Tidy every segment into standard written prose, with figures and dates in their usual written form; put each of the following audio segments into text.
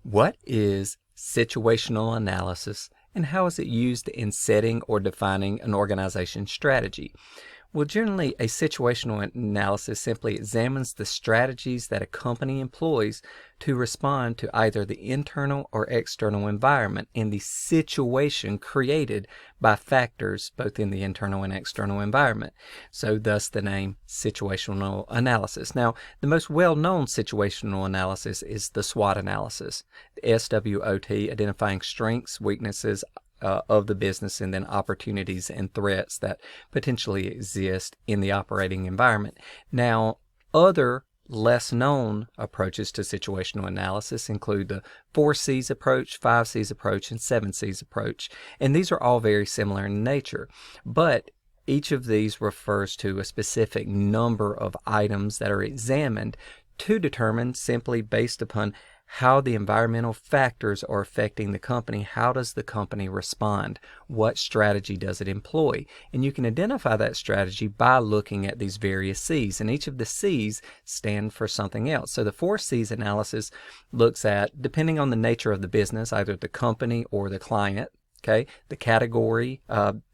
What is situational analysis and how is it used in setting or defining an organization's strategy? Well, generally, a situational analysis simply examines the strategies that a company employs to respond to either the internal or external environment and the situation created by factors both in the internal and external environment. So, thus the name situational analysis. Now, the most well-known situational analysis is the SWOT analysis, the SWOT, identifying strengths, weaknesses, of the business, and then opportunities and threats that potentially exist in the operating environment. Now, other less known approaches to situational analysis include the 4Cs approach, 5Cs approach, and 7Cs approach. And these are all very similar in nature, but each of these refers to a specific number of items that are examined to determine, simply based upon how the environmental factors are affecting the company. How does the company respond? What strategy does it employ? And you can identify that strategy by looking at these various C's, and each of the C's stand for something else. So the 4C's analysis looks at, depending on the nature of the business, either the company or the client, okay, the category,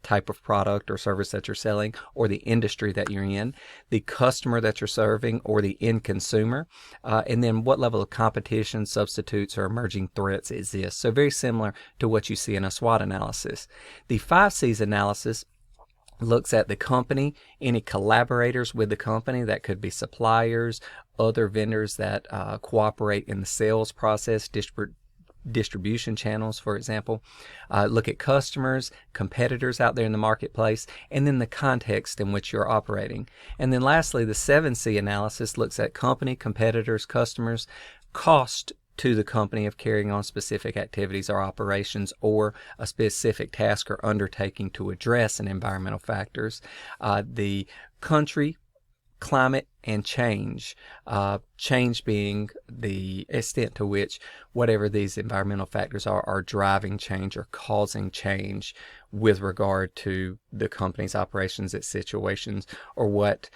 type of product or service that you're selling, or the industry that you're in, the customer that you're serving, or the end consumer, and then what level of competition, substitutes, or emerging threats exist. So very similar to what you see in a SWOT analysis. The 5Cs analysis looks at the company, any collaborators with the company, that could be suppliers, other vendors that cooperate in the sales process, distribution channels, for example. Look at customers, competitors out there in the marketplace, and then the context in which you're operating. And then lastly, the 7C analysis looks at company, competitors, customers, cost to the company of carrying on specific activities or operations, or a specific task or undertaking to address an environmental factors, the country, climate, and change. Change being the extent to which whatever these environmental factors are driving change or causing change with regard to the company's operations, its situations, or what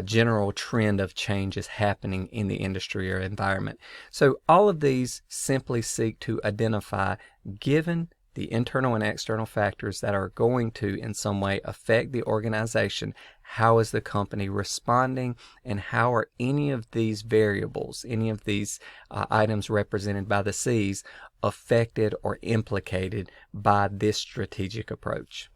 general trend of change is happening in the industry or environment. So all of these simply seek to identify, given the internal and external factors that are going to in some way affect the organization, how is the company responding, and how are any of these variables, any of these items represented by the C's, affected or implicated by this strategic approach.